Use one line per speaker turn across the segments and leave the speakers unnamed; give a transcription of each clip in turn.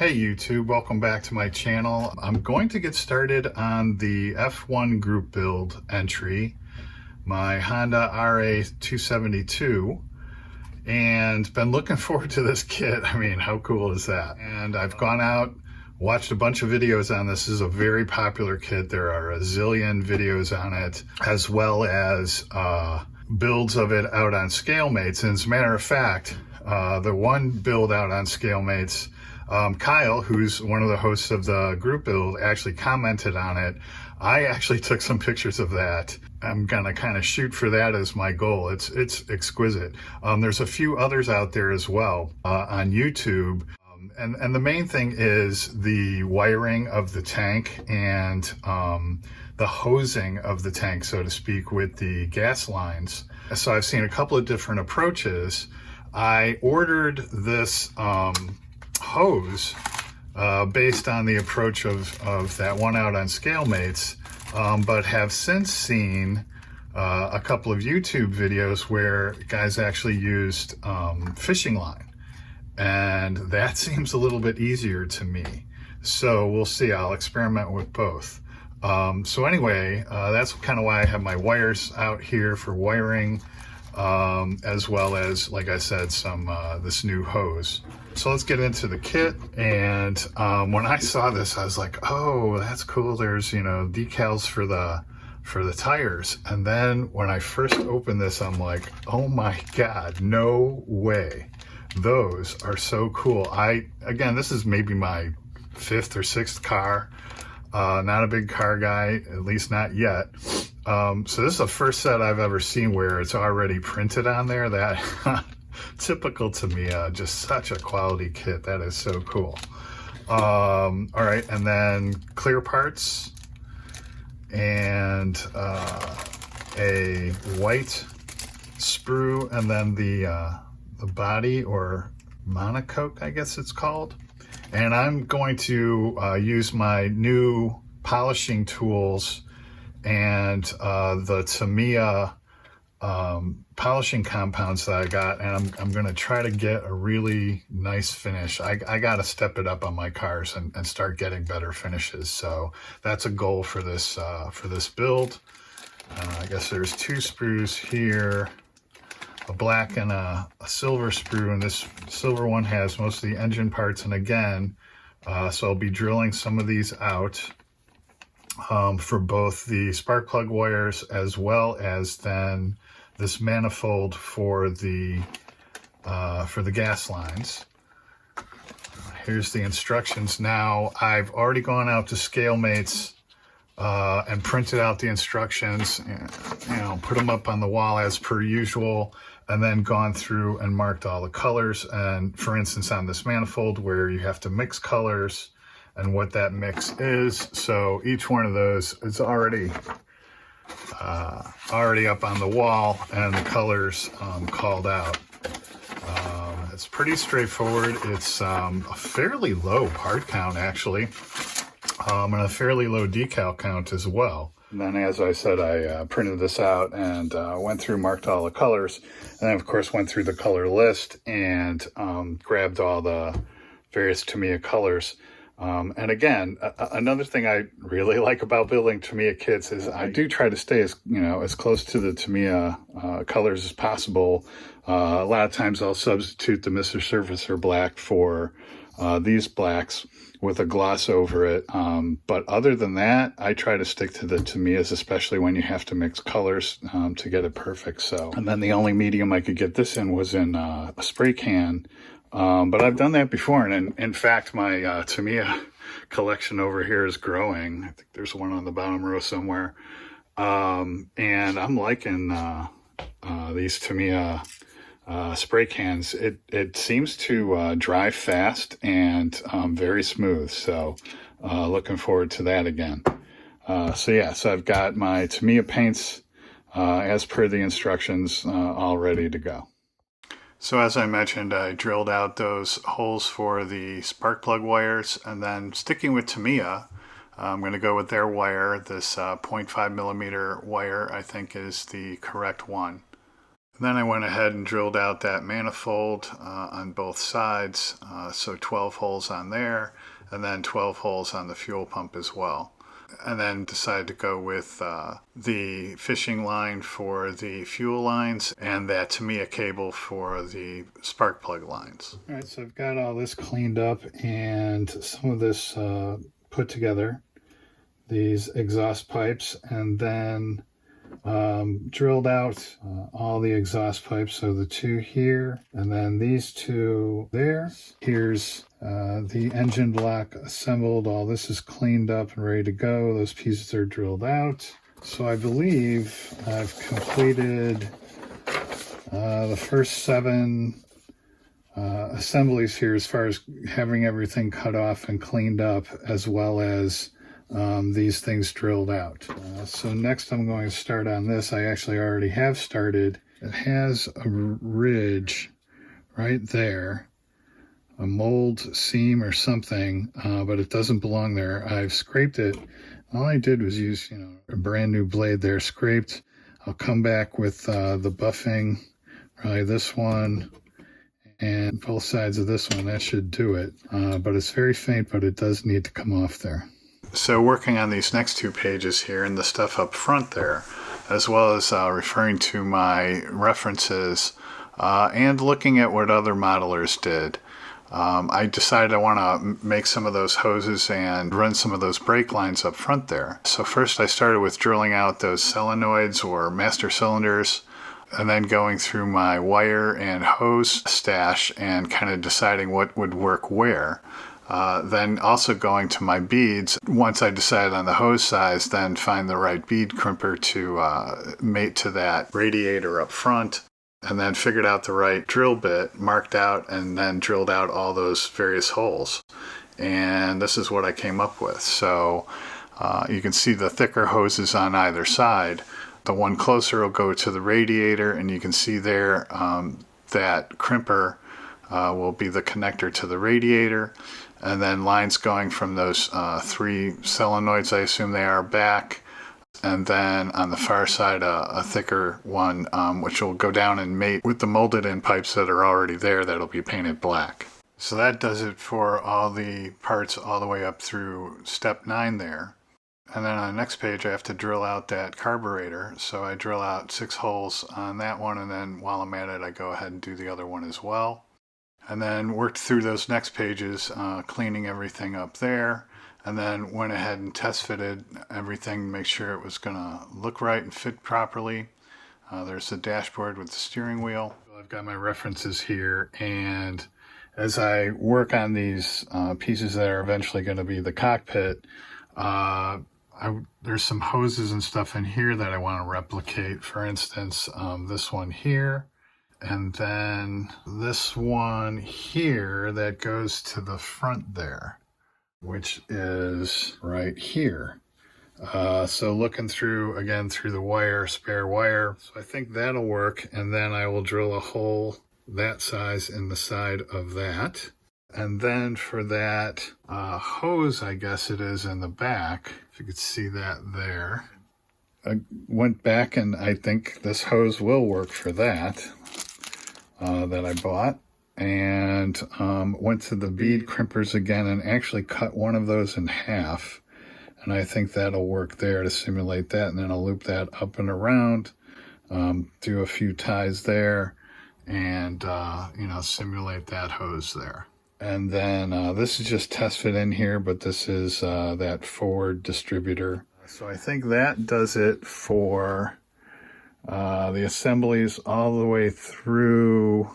Hey YouTube, welcome back to my channel. I'm going to get started on the F1 group build entry, my Honda RA272, and been looking forward to this kit. I mean, how cool is that? And I've gone out, watched a bunch of videos on this. This is a very popular kit. There are a zillion videos on it, as well as builds of it out on ScaleMates. And as a matter of fact, the one build out on ScaleMates, Kyle, who's one of the hosts of the group build, actually commented on it. I actually took some pictures of that. I'm gonna kind of shoot for that as my goal. It's exquisite. There's a few others out there as well on YouTube. And the main thing is the wiring of the tank and the hosing of the tank, so to speak, with the gas lines. So I've seen a couple of different approaches. I ordered this hose based on the approach of that one out on ScaleMates, but have since seen a couple of YouTube videos where guys actually used fishing line, and that seems a little bit easier to me. So we'll see. I'll experiment with both. So anyway, that's kind of why I have my wires out here for wiring, as well as, like I said, some this new hose. So let's get into the kit. And when I saw this, I was like, oh, that's cool. There's, you know, decals for the tires. And then when I first opened this, I'm like, oh my God, no way. Those are so cool. Again, this is maybe my 5th or 6th car. Not a big car guy, at least not yet. So this is the first set I've ever seen where it's already printed on there. That typical Tamiya, just such a quality kit. That is so cool. All right, and then clear parts and a white sprue, and then the body, or monocoque, I guess it's called. And I'm going to use my new polishing tools and the Tamiya polishing compounds that I got, and I'm going to try to get a really nice finish. I got to step it up on my cars and start getting better finishes. So that's a goal for this build. I guess there's 2 sprues here, a black and a silver sprue, and this silver one has most of the engine parts. And again, so I'll be drilling some of these out for both the spark plug wires, as well as then this manifold for the gas lines. Here's the instructions. Now I've already gone out to ScaleMates and printed out the instructions, and, you know, put them up on the wall as per usual, and then gone through and marked all the colors. And for instance, on this manifold where you have to mix colors and what that mix is. So each one of those is already up on the wall, and the colors called out. It's pretty straightforward. It's a fairly low part count, actually, and a fairly low decal count as well. And then, as I said, I printed this out and went through, marked all the colors, and then of course went through the color list and grabbed all the various Tamiya colors. And again, another thing I really like about building Tamiya kits is I do try to stay as close to the Tamiya colors as possible. A lot of times I'll substitute the Mr. Surfacer black for these blacks with a gloss over it. But other than that, I try to stick to the Tamiyas, especially when you have to mix colors to get it perfect. So, and then the only medium I could get this in was in a spray can. But I've done that before, and in fact, my Tamiya collection over here is growing. I think there's one on the bottom row somewhere. And I'm liking these Tamiya spray cans. It seems to dry fast and very smooth. So looking forward to that again. So I've got my Tamiya paints as per the instructions all ready to go. So as I mentioned, I drilled out those holes for the spark plug wires, and then sticking with Tamiya, I'm going to go with their wire. This 0.5 millimeter wire, I think, is the correct one. Then I went ahead and drilled out that manifold on both sides, so 12 holes on there, and then 12 holes on the fuel pump as well. And then decided to go with the fishing line for the fuel lines and that Tamiya cable for the spark plug lines. All right, so I've got all this cleaned up and some of this put together, these exhaust pipes, and then drilled out all the exhaust pipes, so the two here and then these two there. Here's the engine block assembled. All this is cleaned up and ready to go. Those pieces are drilled out. So I believe I've completed the first 7 assemblies here as far as having everything cut off and cleaned up, as well as these things drilled out. So next I'm going to start on this. I actually already have started. It has a ridge right there, a mold seam or something, but it doesn't belong there. I've scraped it. All I did was use, a brand new blade there, scraped. I'll come back with the buffing, probably this one, and both sides of this one. That should do it. But it's very faint, but it does need to come off there. So working on these next 2 pages here and the stuff up front there, as well as referring to my references and looking at what other modelers did, I decided I want to make some of those hoses and run some of those brake lines up front there. So first I started with drilling out those solenoids or master cylinders, and then going through my wire and hose stash and kind of deciding what would work where. Then also going to my beads. Once I decided on the hose size, then find the right bead crimper to mate to that radiator up front, and then figured out the right drill bit, marked out, and then drilled out all those various holes. And this is what I came up with. So you can see the thicker hoses on either side. The one closer will go to the radiator, and you can see there that crimper will be the connector to the radiator. And then lines going from those 3 solenoids, I assume they are, back. And then on the far side, a thicker one, which will go down and mate with the molded in pipes that are already there that'll be painted black. So that does it for all the parts all the way up through step 9 there. And then on the next page, I have to drill out that carburetor. So I drill out 6 holes on that one, and then while I'm at it, I go ahead and do the other one as well. And then worked through those next pages, cleaning everything up there, and then went ahead and test fitted everything to make sure it was going to look right and fit properly. There's the dashboard with the steering wheel. I've got my references here, and as I work on these pieces that are eventually going to be the cockpit, there's some hoses and stuff in here that I want to replicate. For instance, this one here. And then this one here that goes to the front there, which is right here. So looking through, again, through the wire, spare wire. So I think that'll work. And then I will drill a hole that size in the side of that. And then for that hose, I guess it is in the back, if you could see that there. I went back and I think this hose will work for that. That I bought, and went to the bead crimpers again and actually cut one of those in half, and I think that'll work there to simulate that. And then I'll loop that up and around, do a few ties there, and simulate that hose there. And then this is just test fit in here, but this is that forward distributor. So I think that does it for the assemblies all the way through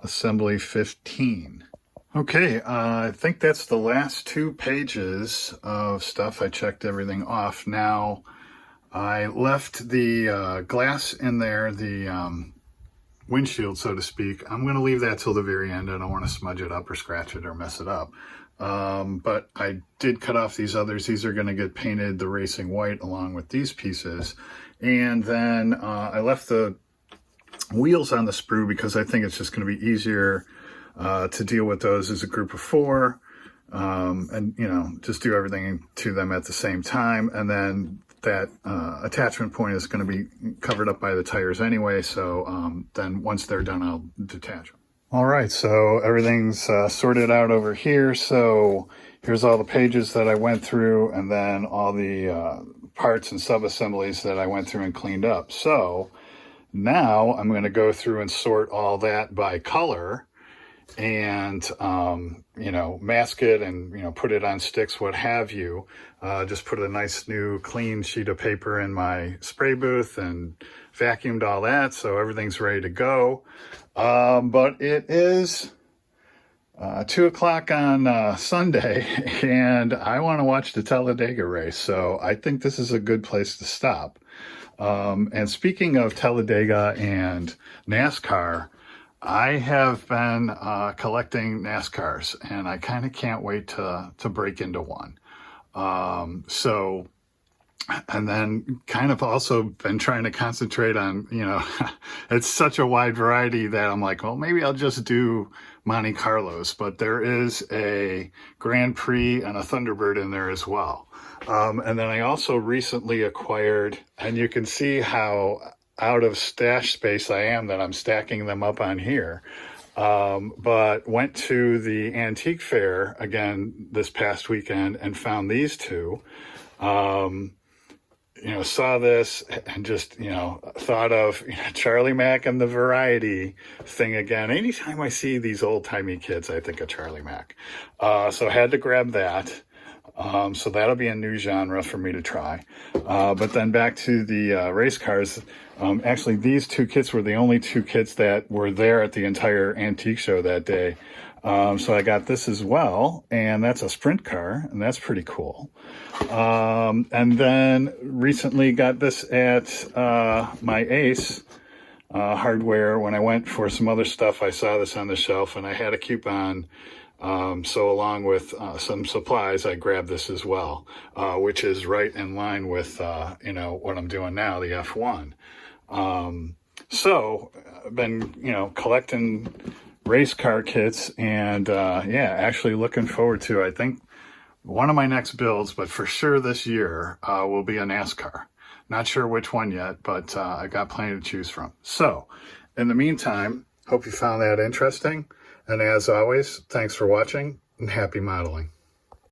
assembly 15. Okay, I think that's the last 2 pages of stuff. I checked everything off. Now, I left the glass in there, the windshield, so to speak. I'm going to leave that till the very end. I don't want to smudge it up or scratch it or mess it up. But I did cut off these others. These are going to get painted the racing white along with these pieces. And then I left the wheels on the sprue because I think it's just going to be easier to deal with those as a group of 4, and just do everything to them at the same time. And then that attachment point is going to be covered up by the tires anyway, so then once they're done, I'll detach them. All right, so everything's sorted out over here. So here's all the pages that I went through, and then all the parts and sub-assemblies that I went through and cleaned up. So now I'm going to go through and sort all that by color and, you know, mask it and, you know, put it on sticks, what have you. Just put a nice new clean sheet of paper in my spray booth and vacuumed all that, so everything's ready to go. But it is 2 o'clock on Sunday, and I want to watch the Talladega race, so I think this is a good place to stop. And speaking of Talladega and NASCAR, I have been collecting NASCARs, and I kind of can't wait to break into one. And then kind of also been trying to concentrate on, you know, it's such a wide variety that I'm like, well, maybe I'll just do Monte Carlos, but there is a Grand Prix and a Thunderbird in there as well. And then I also recently acquired, and you can see how out of stash space I am that I'm stacking them up on here. But went to the antique fair again this past weekend and found these two. You know, saw this and just, you know, thought of, you know, Charlie Mack and the variety thing again. Anytime I see these old-timey kids, I think of Charlie Mack. So I had to grab that. So that'll be a new genre for me to try. But then back to the race cars. Actually, these two kits were the only two kits that were there at the entire antique show that day. So I got this as well, and that's a sprint car, and that's pretty cool. And then recently got this at my Ace hardware. When I went for some other stuff, I saw this on the shelf, and I had a coupon. So along with some supplies, I grabbed this as well, which is right in line with, you know, what I'm doing now, the F1. So I've been, you know, collecting race car kits, and yeah, actually looking forward to, I think, one of my next builds, but for sure this year, will be a NASCAR. Not sure which one yet, but I got plenty to choose from. So in the meantime, hope you found that interesting. And as always, thanks for watching and happy modeling.